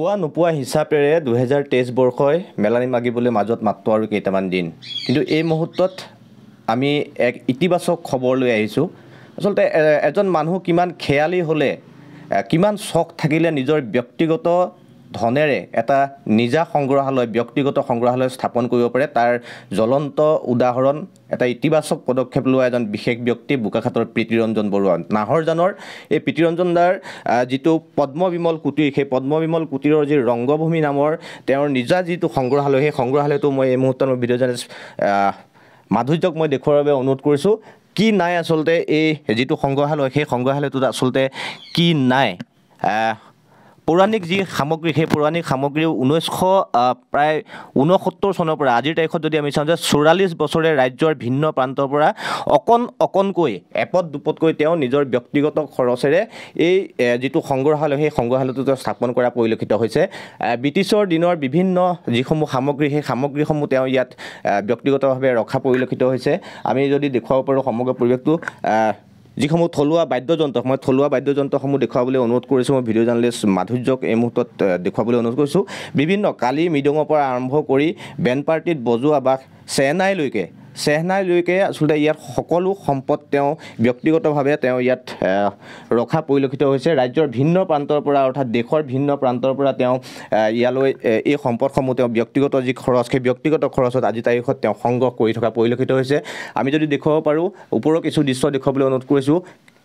পোৱা নোপোৱা হিচাপেৰে 2023 বৰ্ষই মেলানি মাগিবলৈ মাজত মাত্ৰ আৰু কেইটামান দিন, কিন্তু এই মুহূৰ্তত আমি এক ইতিবাচক খবৰ লৈ আহিছোঁ। আচলতে এজন মানুহ কিমান খেয়ালি হ'লে, কিমান চখ থাকিলে নিজৰ ব্যক্তিগত ধনেৰে এটা নিজা সংগ্ৰহালয়, ব্যক্তিগত সংগ্ৰহালয় স্থাপন কৰিব পাৰে, তাৰ জ্বলন্ত উদাহৰণ এটা ইতিবাচক পদক্ষেপ লোৱা এজন বিশেষ ব্যক্তি বোকাখাটৰ প্ৰীতিৰঞ্জন বৰুৱা। নাহৰজানৰ এই প্ৰীতিৰঞ্জন দাৰ যিটো পদ্মবিমল কুটীৰ, সেই পদ্মবিমল কুটীৰৰ যি ৰংগভূমি নামৰ তেওঁৰ নিজা যিটো সংগ্ৰহালয়, সেই সংগ্ৰহালয়টো মই এই মুহূৰ্তত ভিডিঅ' জাৰ্নেলিষ্ট মাধুৰ্যক মই দেখুৱাৰ বাবে অনুৰোধ কৰিছোঁ। কি নাই আচলতে এই যিটো সংগ্ৰহালয়, সেই সংগ্ৰহালয়টোত আচলতে কি নাই? পৌৰাণিক যি সামগ্ৰী, সেই পৌৰাণিক সামগ্ৰী 1969 চনৰ পৰা আজিৰ তাৰিখত যদি আমি চাওঁ যে 44 বছৰে ৰাজ্যৰ ভিন্ন প্ৰান্তৰ পৰা অকণকৈ এপদ দুপদকৈ তেওঁ নিজৰ ব্যক্তিগত খৰচেৰে এই যিটো সংগ্ৰহালয়, সেই সংগ্ৰহালয়টো স্থাপন কৰা পৰিলক্ষিত হৈছে। ব্ৰিটিছৰ দিনৰ বিভিন্ন যিসমূহ সামগ্ৰী, সেই সামগ্ৰীসমূহ তেওঁ ইয়াত ব্যক্তিগতভাৱে ৰখা পৰিলক্ষিত হৈছে। আমি যদি দেখুৱাব পাৰোঁ সমগ্ৰ পৰিৱেশটো, যিসমূহ থলুৱা বাদ্যযন্ত্ৰ, মই থলুৱা বাদ্যযন্ত্ৰসমূহ দেখুৱাবলৈ অনুৰোধ কৰিছোঁ। মই ভিডিঅ' জাৰ্নেলিষ্ট মাধুৰ্যক এই মুহূৰ্তত দেখুৱাবলৈ অনুৰোধ কৰিছোঁ। বিভিন্ন কালি মৃদঙৰ পৰা আৰম্ভ কৰি বেণ্ড পাৰ্টিত বজোৱা বা চেহনাইলৈকে আচলতে ইয়াত সকলো সম্পদ তেওঁ ব্যক্তিগতভাৱে তেওঁ ইয়াত ৰখা পৰিলক্ষিত হৈছে। ৰাজ্যৰ ভিন্ন প্ৰান্তৰ পৰা, অৰ্থাৎ দেশৰ ভিন্ন প্ৰান্তৰ পৰা তেওঁ ইয়ালৈ এই সম্পদসমূহ তেওঁ ব্যক্তিগত যি খৰচ, সেই ব্যক্তিগত খৰচত আজিৰ তাৰিখত তেওঁ সংগ্ৰহ কৰি থকা পৰিলক্ষিত হৈছে। আমি যদি দেখুৱাব পাৰোঁ, ওপৰৰ কিছু দৃশ্য দেখুৱাবলৈ অনুৰোধ কৰিছোঁ।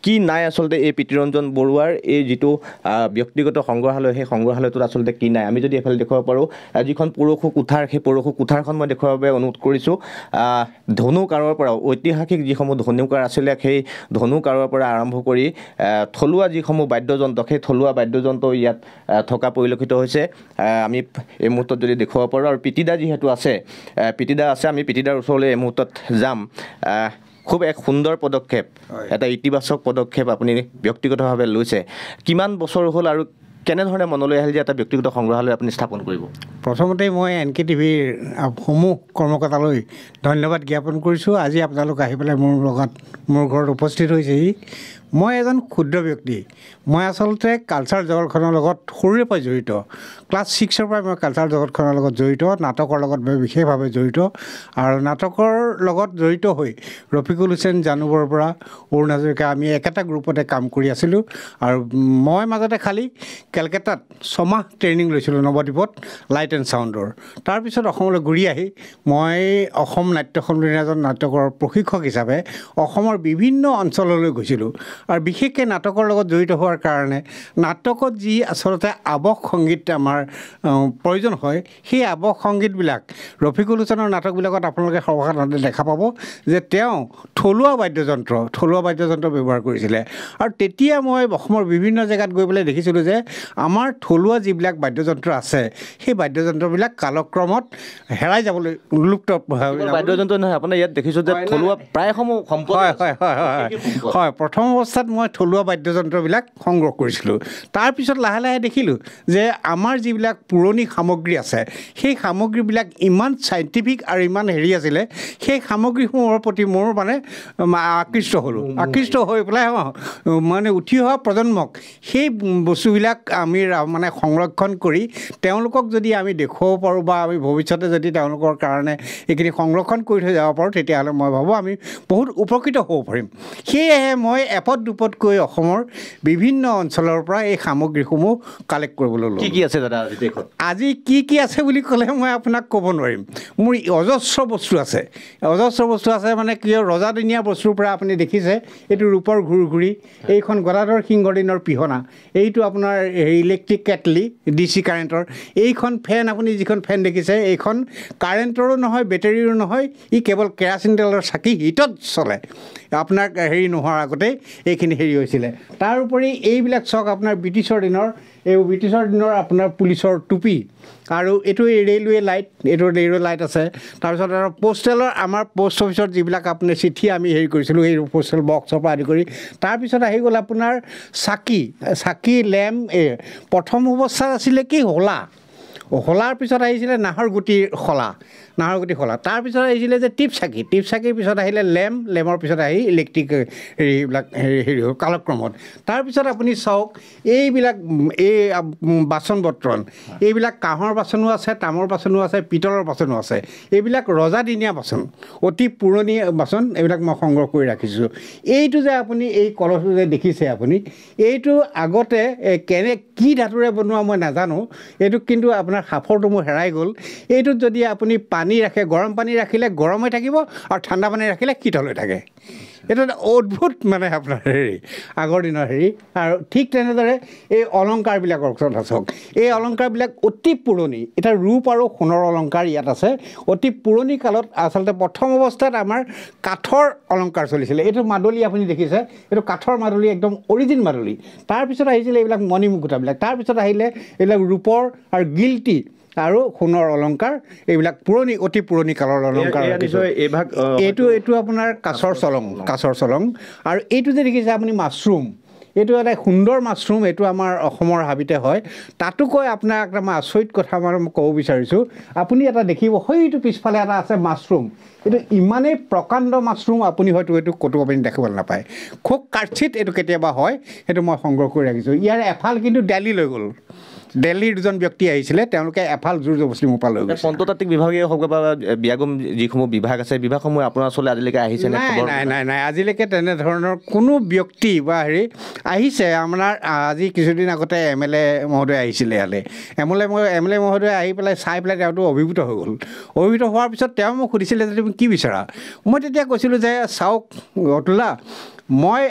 কি নাই আচলতে এই প্ৰীতিৰঞ্জন বৰুৱাৰ এই যিটো ব্যক্তিগত সংগ্ৰহালয়, সেই সংগ্ৰহালয়টোত আচলতে কি নাই? আমি যদি এইফালে দেখুৱাব পাৰোঁ, যিখন পৰশু কোঠাৰ, সেই পৰশু কোঠাৰখন মই দেখুৱাৰ বাবে অনুৰোধ কৰিছোঁ। ধনুকাঁড়ৰ পৰা, ঐতিহাসিক যিসমূহ ধনুকাঁড় আছিলে, সেই ধনুকাঁড়ৰ পৰা আৰম্ভ কৰি থলুৱা যিসমূহ বাদ্যযন্ত্ৰ, সেই থলুৱা বাদ্যযন্ত্ৰ ইয়াত থকা পৰিলক্ষিত হৈছে। আমি এই মুহূৰ্তত যদি দেখুৱাব পাৰোঁ, আৰু পিতিদা যিহেতু আছে, আমি পিতিদাৰ ওচৰলৈ এই মুহূৰ্তত যাম। খুব এক সুন্দৰ পদক্ষেপ, এটা ইতিবাচক পদক্ষেপ আপুনি ব্যক্তিগতভাৱে লৈছে। কিমান বছৰ হ'ল আৰু কেনেধৰণে মনলৈ আহিল যে এটা ব্যক্তিগত সংগ্ৰহালয় আপুনি স্থাপন কৰিব? প্ৰথমতে মই NKTVৰ সমূহ কৰ্মকৰ্তালৈ ধন্যবাদ জ্ঞাপন কৰিছোঁ। আজি আপোনালোক আহি পেলাই মোৰ ঘৰত উপস্থিত হৈছেহি। মই এজন ক্ষুদ্ৰ ব্যক্তি। মই আচলতে কালচাৰ জগতখনৰ লগত সৰুৰে পৰা জড়িত। ক্লাছ 6ৰ পৰাই মই কালচাৰ জগতখনৰ লগত জড়িত, নাটকৰ লগত বিশেষভাৱে জড়িত। আৰু নাটকৰ লগত জড়িত হৈ ৰফিকুল হুছেইন জানুবৰ পৰা অৰুণ হাজৰিকা, আমি একেটা গ্ৰুপতে কাম কৰি আছিলোঁ। আৰু মই মাজতে খালী কেলকাতাত 6 মাহ ট্ৰেইনিং লৈছিলোঁ নৱদ্বীপত, লাইট এণ্ড চাউণ্ডৰ। তাৰপিছত অসমলৈ ঘূৰি আহি মই অসম নাট্য সন্মিলনৰ এজন নাটকৰ প্ৰশিক্ষক হিচাপে অসমৰ বিভিন্ন অঞ্চললৈ গৈছিলোঁ। আৰু বিশেষকৈ নাটকৰ লগত জড়িত হোৱাৰ কাৰণে নাটকত যি আচলতে আৱহ সংগীত আমাৰ প্ৰয়োজন হয়, সেই আৱহ সংগীতবিলাক ৰফিকুল হুছেইনৰ নাটকবিলাকত আপোনালোকে সৰ্বসাধাৰণতে দেখা পাব যে তেওঁ থলুৱা বাদ্যযন্ত্ৰ ব্যৱহাৰ কৰিছিলে। আৰু তেতিয়া মই অসমৰ বিভিন্ন জেগাত গৈ পেলাই দেখিছিলোঁ যে আমাৰ থলুৱা যিবিলাক বাদ্যযন্ত্ৰ আছে, সেই বাদ্যযন্ত্ৰবিলাক কালক্ৰমত হেৰাই যাবলৈ, লুপ্ত বাদ্যযন্ত্ৰ নহয়, আপোনাৰ ইয়াত দেখিছোঁ যে থলুৱা প্ৰায়সমূহ সম্পদ। হয়, প্ৰথম অৱস্থাত মই থলুৱা বাদ্যযন্ত্ৰবিলাক সংগ্ৰহ কৰিছিলোঁ। তাৰপিছত লাহে লাহে দেখিলোঁ যে আমাৰ যিবিলাক পুৰণি সামগ্ৰী আছে, সেই সামগ্ৰীবিলাক ইমান চাইণ্টিফিক আৰু ইমান আছিলে, সেই সামগ্ৰীসমূহৰ প্ৰতি মোৰ আকৃষ্ট হৈ পেলাই উঠি অহা প্ৰজন্মক সেই বস্তুবিলাক আমি সংৰক্ষণ কৰি তেওঁলোকক যদি আমি দেখুৱাব পাৰোঁ, বা আমি ভৱিষ্যতে যদি তেওঁলোকৰ কাৰণে এইখিনি সংৰক্ষণ কৰি থৈ যাব পাৰোঁ, তেতিয়াহ'লে মই ভাবোঁ আমি বহুত উপকৃত হ'ব পাৰিম। সেয়েহে মই এপদ দুপদকৈ অসমৰ বিভিন্ন অঞ্চলৰ পৰা এই সামগ্ৰীসমূহ কালেক্ট কৰিবলৈ ল'লোঁ। কি আছে দাদা আজি কি আছে বুলি ক'লে মই আপোনাক ক'ব নোৱাৰিম। মোৰ অজস্ৰ বস্তু আছে মানে কি ৰজাদিনীয়া বস্তুৰ পৰা আপুনি দেখিছে, এইটো ৰূপৰ ঘূৰি, এইখন গদাধৰ সিংহৰ দিনৰ পিহনা, এইটো আপোনাৰ ইলেক্ট্ৰিক কেটলি DC কাৰেণ্টৰ, এইখন ফেন, আপুনি যিখন ফেন দেখিছে, এইখন কাৰেণ্টৰো নহয়, বেটেৰীৰো নহয়, ই কেৱল কেৰাচিন তেলৰ চাকি হিটত চলে। আপোনাৰ নোহোৱাৰ আগতে এইখিনি হৈছিলে। তাৰোপৰি এইবিলাক চাওক, আপোনাৰ ব্ৰিটিছৰ দিনৰ আপোনাৰ পুলিচৰ টুপি, আৰু এইটো ৰেলৱে লাইট আছে। তাৰপিছত আৰু পোষ্টেলৰ, আমাৰ পোষ্ট অফিচত যিবিলাক আপুনি চিঠি আমি কৰিছিলোঁ, সেই পোষ্টেল বক্সৰ পৰা আদি কৰি। তাৰপিছত আহি গ'ল আপোনাৰ চাকি লেম্প। প্ৰথম অৱস্থাত আছিলে কি শলাৰ পিছত আহিছিলে নাহৰ গুটিৰ শলা তাৰপিছত আহিছিলে যে টিপ চাকিৰ পিছত আহিলে লেমৰ পিছত আহি ইলেক্ট্ৰিক হেৰিবিলাক হেৰি হ'ল কালক্ৰমত। তাৰপিছত আপুনি চাওক এইবিলাক এই বাচন বৰ্তন এইবিলাক কাঁহৰ বাচনো আছে, তামৰ বাচনো আছে, পিতলৰ বাচনো আছে। এইবিলাক ৰজাদিনীয়া বাচন, অতি পুৰণি বাচন, এইবিলাক মই সংগ্ৰহ কৰি ৰাখিছোঁ। এইটো যে আপুনি এই কলহটো যে দেখিছে আপুনি, এইটো আগতে কি ধাতুৰে বনোৱা মই নাজানো, এইটো কিন্তু আপোনাৰ সাঁফৰটো মোৰ হেৰাই গ'ল। এইটোত যদি আপুনি পানী ৰাখে, গৰম পানী ৰাখিলে গৰম হৈ থাকিব আৰু ঠাণ্ডা পানী ৰাখিলে শীতল হৈ থাকে। এইটো এটা অদ্ভুত মানে আপোনাৰ হেৰি আগৰ দিনৰ হেৰি। আৰু ঠিক তেনেদৰে এই অলংকাৰবিলাকৰ কথা চাওক, এই অলংকাৰবিলাক অতি পুৰণি। এতিয়া ৰূপ আৰু সোণৰ অলংকাৰ ইয়াত আছে। অতি পুৰণি কালত আচলতে প্ৰথম অৱস্থাত আমাৰ কাঠৰ অলংকাৰ চলিছিলে। এইটো মাদলি আপুনি দেখিছে, এইটো কাঠৰ মাদলি, একদম অৰিজিন মাদলি। তাৰপিছত আহিছিলে এইবিলাক মণিমুকুতাবিলাক, তাৰপিছত আহিলে এইবিলাক ৰূপৰ আৰু গিল্টি আৰু সোণৰ অলংকাৰ, এইবিলাক অতি পুৰণি কালৰ অলংকাৰ। এইটো আপোনাৰ কাছৰ চলং। আৰু এইটো যে দেখিছে আপুনি মাছৰুম, এইটো এটা সুন্দৰ মাছৰুম, এইটো আমাৰ অসমৰ হাবিতে হয়। তাতো কয় আপোনাক এটা মই আচৰিত কথা মই ক'ব বিচাৰিছোঁ, আপুনি এটা দেখিব সেইটো পিছফালে এটা আছে মাছৰুম। এইটো ইমানেই প্ৰকাণ্ড মাছৰুম, আপুনি হয়তো এইটো ক'তো আপুনি দেখিবলৈ নাপায়। খুব কাৰ্চিত এইটো কেতিয়াবা হয়, সেইটো মই সংগ্ৰহ কৰি ৰাখিছোঁ। ইয়াৰ এফাল কিন্তু দিল্লী লৈ গ'ল। দিল্লীৰ দুজন ব্যক্তি আহিছিলে, তেওঁলোকে এফাল জোৰ জবস্তি মোৰ পৰা লৈ গৈছে। প্ৰত্নতাত্ত্বিক বিভাগেই হওক বা বিয়াগম যিসমূহ বিভাগ আছে, বিভাগসমূহ আপোনাৰ ওচৰলৈ আজিলৈকে আহিছে নে? নাই, আজিলৈকে তেনেধৰণৰ কোনো ব্যক্তি বা হেৰি আহিছে। আপোনাৰ আজি কিছুদিন আগতে MLA মহোদয় আহিছিলে ইয়ালৈ। MLA মহোদয় আহি পেলাই চাই পেলাই তেওঁতো অভিভূত হৈ গ'ল। অভিভূত হোৱাৰ পিছত তেওঁ মোক সুধিছিলে যে তুমি কি বিচাৰা? মই তেতিয়া কৈছিলোঁ যে চাওক অতুলা, মই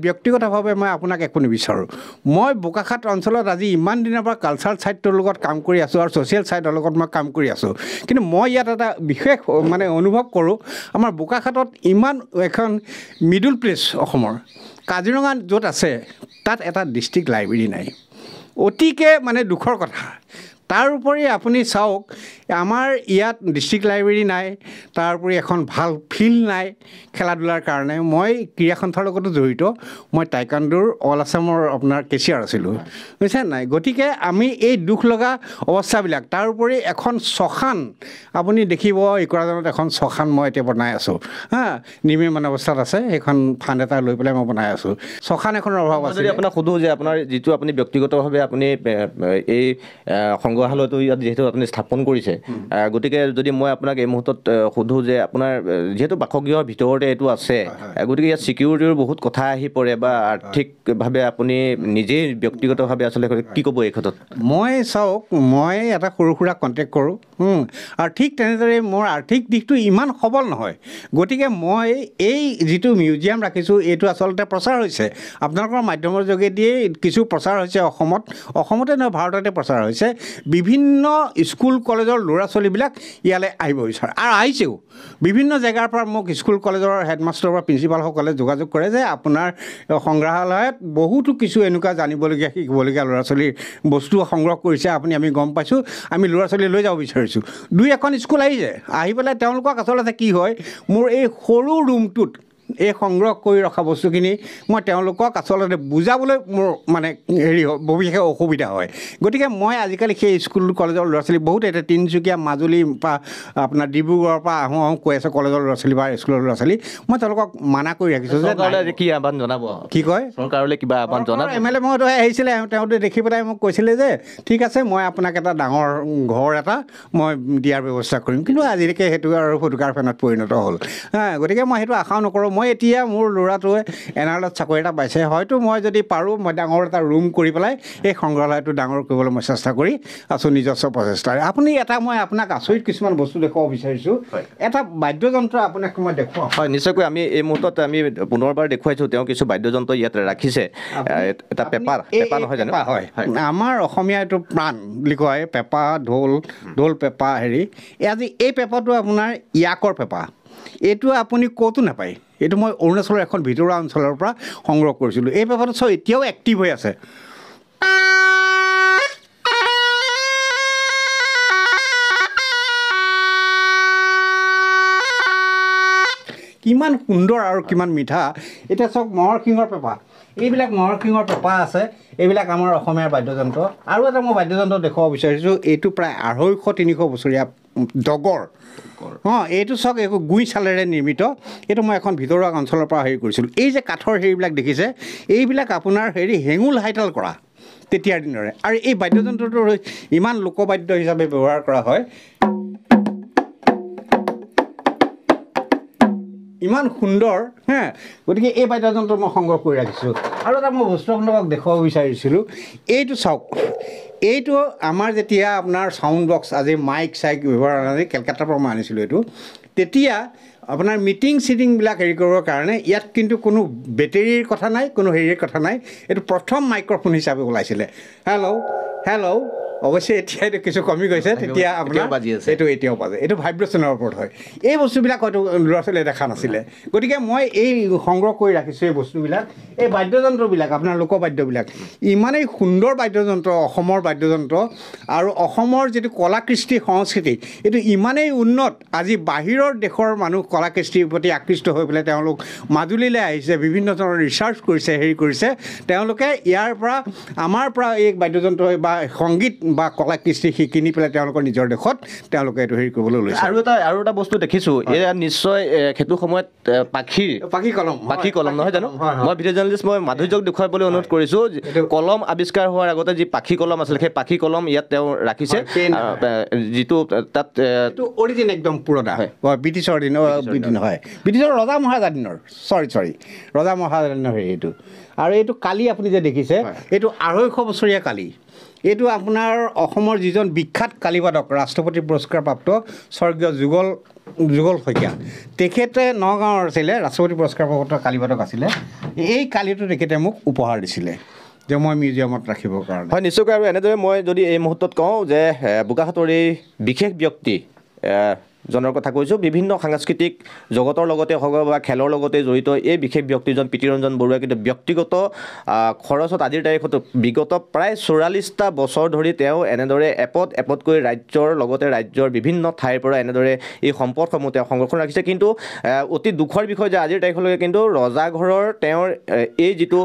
ব্যক্তিগতভাৱে মই আপোনাক একো নিবিচাৰোঁ। মই বোকাখাট অঞ্চলত আজি ইমান দিনৰ পৰা কালচাৰেল ছাইটৰ লগত কাম কৰি আছোঁ আৰু ছ'চিয়েল ছাইটৰ লগত মই কাম কৰি আছোঁ। কিন্তু মই ইয়াত এটা বিশেষ মানে অনুভৱ কৰোঁ, আমাৰ বোকাখাটত ইমান এখন মিডল প্লেচ অসমৰ, কাজিৰঙা য'ত আছে তাত এটা ডিষ্ট্ৰিক্ট লাইব্ৰেৰী নাই। অতিকে মানে দুখৰ কথা। তাৰোপৰি আপুনি চাওক, আমাৰ ইয়াত ডিষ্ট্ৰিক্ট লাইব্ৰেৰী নাই, তাৰোপৰি এখন ভাল ফিল্ড নাই খেলা ধূলাৰ কাৰণে। মই ক্ৰীড়া সন্থাৰ লগতো জড়িত, মই টাইকাণ্ডোৰ অল আছামৰ আপোনাৰ কেচিয়াৰ আছিলোঁ, বুজিছে নাই? গতিকে আমি এই দুখ লগা অৱস্থাবিলাক, তাৰোপৰি এখন শ্মশান আপুনি দেখিব, ইকৰাজনত এখন শ্মশান মই এতিয়া বনাই আছোঁ নিৰ্মাণ অৱস্থাত আছে। সেইখন ফাণ্ড এটা লৈ পেলাই মই বনাই আছোঁ। শ্মশান এখনৰ অভাৱ আছে। যদি আপোনাক সোধোঁ যে আপোনাৰ যিটো আপুনি ব্যক্তিগতভাৱে আপুনি এই সংগ্ৰহালয়টো ইয়াত যিহেতু আপুনি স্থাপন কৰিছে, গতিকে যদি মই আপোনাক এই মুহূৰ্তত সোধোঁ যে আপোনাৰ যিহেতু বাসগৃহৰ ভিতৰতে এইটো আছে, গতিকে ইয়াত ছিকিউৰিটিৰ বহুত কথা আহি পৰে বা আৰ্থিকভাৱে আপুনি নিজেই ব্যক্তিগতভাৱে আচলতে কি ক'ব এই ক্ষেত্ৰত? মই চাওক, মই এটা সৰু সুৰা কণ্টেক্ট কৰোঁ আৰু ঠিক তেনেদৰে মোৰ আৰ্থিক দিশটো ইমান সবল নহয়। গতিকে মই এই যিটো মিউজিয়াম ৰাখিছোঁ, এইটো আচলতে প্ৰচাৰ হৈছে আপোনালোকৰ মাধ্যমৰ যোগেদিয়ে কিছু প্ৰচাৰ হৈছে অসমতে নহয় ভাৰততে প্ৰচাৰ হৈছে। বিভিন্ন স্কুল কলেজৰ ল'ৰা ছোৱালীবিলাক ইয়ালৈ আহিব বিচাৰে আৰু আহিছেও। বিভিন্ন জেগাৰ পৰা মোক স্কুল কলেজৰ হেডমাষ্টাৰ বা প্ৰিন্সিপালসকলে যোগাযোগ কৰে যে আপোনাৰ সংগ্ৰহালয়ত বহুতো কিছু এনেকুৱা জানিবলগীয়া শিকিবলগীয়া ল'ৰা ছোৱালীৰ বস্তু সংগ্ৰহ কৰিছে, আমি গম পাইছোঁ, আমি ল'ৰা ছোৱালী লৈ যাব বিচাৰিছোঁ। 2-1খন স্কুল আহিছে, আহি পেলাই তেওঁলোকক আচলতে কি হয়, মোৰ এই সৰু ৰুমটোত এই সংগ্ৰহ কৰি ৰখা বস্তুখিনি মই তেওঁলোকক আচলতে বুজাবলৈ মোৰ মানে হেৰি বিশেষ অসুবিধা হয়। গতিকে মই আজিকালি সেই স্কুল কলেজৰ ল'ৰা ছোৱালী বহুত এতিয়া তিনিচুকীয়া, মাজুলীৰ পৰা আপোনাৰ ডিব্ৰুগড়ৰ পৰা আহোঁ কৈ আছে কলেজৰ ল'ৰা ছোৱালী বা স্কুলৰ ল'ৰা ছোৱালী, মই তেওঁলোকক মানা কৰি ৰাখিছোঁ যে কি আহ্বান জনাব? কি কয় চৰকাৰলৈ কিবা আহ্বান জনাব? MLA মহোদয় আহিছিলে, তেওঁতে দেখি পেলাই মোক কৈছিলে যে ঠিক আছে, মই আপোনাক এটা ডাঙৰ ঘৰ এটা মই দিয়াৰ ব্যৱস্থা কৰিম। কিন্তু আজিলৈকে সেইটো আৰু ফটোকাৰ ফেনত পৰিণত হ'ল। গতিকে মই সেইটো আশাও নকৰোঁ। মই এতিয়া মোৰ ল'ৰাটোৱে NRLত চাকৰি এটা পাইছে, হয়তো মই যদি পাৰোঁ মই ডাঙৰ এটা ৰুম কৰি পেলাই এই সংগ্ৰহালয়টো ডাঙৰ কৰিবলৈ মই চেষ্টা কৰি আছোঁ নিজস্ব প্ৰচেষ্টাৰে। মই আপোনাক আচৰিত কিছুমান বস্তু দেখুৱাব বিচাৰিছোঁ। এটা বাদ্যযন্ত্ৰ আপোনাক মই দেখুৱাম। হয়, নিশ্চয়কৈ। আমি এই মুহূৰ্তত আমি পুনৰবাৰ দেখুৱাইছোঁ, তেওঁ কিছু বাদ্যযন্ত্ৰ ইয়াত ৰাখিছে। এটা পেঁপা নহয় জানো? হয়, আমাৰ অসমীয়া এইটো প্ৰাণ বুলি কয়, পেঁপা, ঢোল পেঁপা হেৰি। আজি এই পেঁপাটো আপোনাৰ ইয়াকৰ পেঁপা, এইটো আপুনি ক'তো নাপায়। এইটো মই অৰুণাচলৰ এখন ভিতৰুৱা অঞ্চলৰ পৰা সংগ্ৰহ কৰিছিলোঁ। এই পেঁপাটো চব এতিয়াও এক্টিভ হৈ আছে। কিমান সুন্দৰ আৰু কিমান মিঠা। এতিয়া চাওক মহৰ শিঙৰ পেঁপা, এইবিলাক মহৰ শিঙৰ পেঁপা আছে, এইবিলাক আমাৰ অসমীয়াৰ বাদ্যযন্ত্ৰ। আৰু এটা মই বাদ্যযন্ত্ৰ দেখুৱাব বিচাৰিছোঁ, এইটো প্ৰায় 250-300 বছৰীয়া ডগৰ। এইটো চাওক একো গুই চালেৰে নিৰ্মিত। এইটো মই এখন ভিতৰুৱা অঞ্চলৰ পৰা হেৰি কৰিছিলোঁ। এই যে কাঠৰ হেৰিবিলাক দেখিছে, এইবিলাক আপোনাৰ হেঙুল হাইতাল কৰা তেতিয়াৰ দিনৰে। আৰু এই বাদ্যযন্ত্ৰটো ইমান লোকবাদ্য হিচাপে ব্যৱহাৰ কৰা হয়, ইমান সুন্দৰ। গতিকে এই বাদ্যযন্ত্ৰ মই সংগ্ৰহ কৰি ৰাখিছোঁ। আৰু এটা মই বস্তু আপোনালোকক দেখুৱাব বিচাৰিছিলোঁ, এইটো চাওক, এইটো আমাৰ যেতিয়া আপোনাৰ চাউণ্ড বক্স আজি মাইক চাইক ব্যৱহাৰ আজি কেলকাতাৰ পৰা মই আনিছিলোঁ এইটো, তেতিয়া আপোনাৰ মিটিং চিটিংবিলাক হেৰি কৰিবৰ কাৰণে ইয়াত কিন্তু কোনো বেটেৰীৰ কথা নাই, কোনো হেৰিৰ কথা নাই। এইটো প্ৰথম মাইক্ৰফোন হিচাপে ওলাইছিলে। হেল্ল' অৱশ্যে এতিয়া এইটো কিছু কমি গৈছে, তেতিয়া আপোনাৰ এইটো এতিয়াও বাজে। এইটো ভাইব্ৰেশ্যনৰ ওপৰত হয়। এই বস্তুবিলাক হয়তো ল'ৰা ছোৱালীয়ে দেখা নাছিলে। গতিকে মই এই সংগ্ৰহ কৰি ৰাখিছোঁ এই বস্তুবিলাক, এই বাদ্যযন্ত্ৰবিলাক, আপোনাৰ লোকবাদ্যবিলাক ইমানেই সুন্দৰ বাদ্যযন্ত্ৰ, অসমৰ বাদ্যযন্ত্ৰ। আৰু অসমৰ যিটো কলা কৃষ্টি সংস্কৃতি, এইটো ইমানেই উন্নত। আজি বাহিৰৰ দেশৰ মানুহ কলা কৃষ্টিৰ প্ৰতি আকৃষ্ট হৈ পেলাই তেওঁলোক মাজুলীলৈ আহিছে, বিভিন্ন ধৰণৰ ৰিচাৰ্চ কৰিছে, হেৰি কৰিছে। তেওঁলোকে ইয়াৰ পৰা, আমাৰ পৰা এই বাদ্যযন্ত্ৰ বা সংগীত বা কলা কৃষ্টি কিনি পেলাই তেওঁলোকৰ নিজৰ দেশত তেওঁলোকে এইটো হেৰি কৰিবলৈ লৈছে। আৰু এটা বস্তু দেখিছোঁ, এয়া নিশ্চয় সেইটো সময়ত পাখি কলম নহয় জানো? মই ভিডিঅ' জাৰ্নেলিষ্ট, মই মাধুৰ্যক দেখুৱাবলৈ অনুৰোধ কৰিছোঁ। কলম আৱিষ্কাৰ হোৱাৰ আগতে যি পাখি কলম আছিলে, সেই পাখি কলম ইয়াত তেওঁ ৰাখিছে, যিটো তাত অৰিজিন একদম পুৰণা হয়, ব্ৰিটিছৰ দিনৰ হয়, ব্ৰিটিছৰ ৰজা মহাৰাজাৰ দিনৰ, ৰজা মহাৰাজাৰ দিনৰ হেৰি এইটো। আৰু এইটো কালি আপুনি যে দেখিছে, এইটো 250 বছৰীয়া কালি। এইটো আপোনাৰ অসমৰ যিজন বিখ্যাত কালীবাদক, ৰাষ্ট্ৰপতি পুৰস্কাৰপ্ৰাপ্ত স্বৰ্গীয় যুগল শইকীয়া, তেখেতে নগাঁৱৰ আছিলে, ৰাষ্ট্ৰপতি পুৰস্কাৰপ্ৰাপ্ত কালীবাদক আছিলে। এই কালিটো তেখেতে মোক উপহাৰ দিছিলে যে মই মিউজিয়ামত ৰাখিবৰ কাৰণে। হয়, নিশ্চয়কৈ। আৰু এনেদৰে মই যদি এই মুহূৰ্তত কওঁ যে বোকাখাতৰ এই বিশেষ ব্যক্তি জনৰ কথা কৈছোঁ, বিভিন্ন সাংস্কৃতিক জগতৰ লগতে হওক বা খেলৰ লগতে জড়িত এই বিশেষ ব্যক্তিজন প্ৰীতিৰঞ্জন বৰুৱা কিন্তু ব্যক্তিগত খৰচত আজিৰ তাৰিখতো বিগত প্ৰায় 44টা বছৰ ধৰি তেওঁ এনেদৰে এপদকৈ ৰাজ্যৰ লগতে ৰাজ্যৰ বিভিন্ন ঠাইৰ পৰা এনেদৰে এই সম্পদসমূহ তেওঁ সংৰক্ষণ ৰাখিছে। কিন্তু অতি দুখৰ বিষয় যে আজিৰ তাৰিখলৈকে কিন্তু ৰজাঘৰৰ তেওঁৰ এই যিটো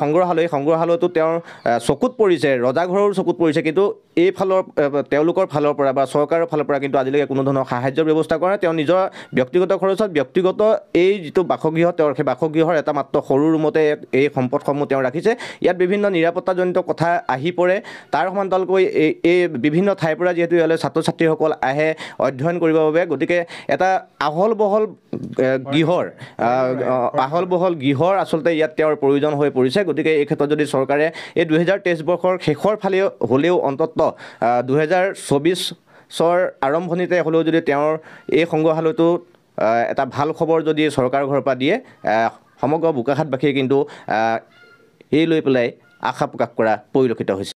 সংগ্ৰহালয়, সংগ্ৰহালয়টো তেওঁৰ চকুত পৰিছে, ৰজাঘৰৰ চকুত পৰিছে, কিন্তু তেওঁলোকৰ ফালৰ পৰা বা চৰকাৰৰ ফালৰ পৰা কিন্তু আজিলৈকে কোনো ধৰণৰ সাহায্যৰ ব্যৱস্থা কৰা। তেওঁ নিজৰ ব্যক্তিগত খৰচত ব্যক্তিগত এই যিটো বাসগৃহ, তেওঁৰ সেই বাসগৃহৰ এটা মাত্ৰ সৰু ৰুমতে এই সম্পদসমূহ তেওঁ ৰাখিছে। ইয়াত বিভিন্ন নিৰাপত্তাজনিত কথা আহি পৰে। তাৰ সমান্তৰালকৈ এই বিভিন্ন ঠাইৰ পৰা যিহেতু ইয়ালৈ ছাত্ৰ ছাত্ৰীসকল আহে অধ্যয়ন কৰিবৰ বাবে, গতিকে এটা আহল বহল গৃহৰ আচলতে ইয়াত তেওঁৰ প্ৰয়োজন হৈ পৰিছে। গতিকে এই ক্ষেত্ৰত যদি চৰকাৰে এই 2023 বৰ্ষৰ শেষৰ ফালে হ'লেও অন্ততঃ 2024 আৰম্ভণিতে হ'লেও যদি তেওঁৰ এই সংগ্ৰহালয়টো এটা ভাল খবৰ যদি চৰকাৰৰ ঘৰৰ পৰা দিয়ে, সমগ্ৰ বোকাখাতবাসীয়ে কিন্তু এই লৈ পেলাই আশা প্ৰকাশ কৰা পৰিলক্ষিত হৈছে।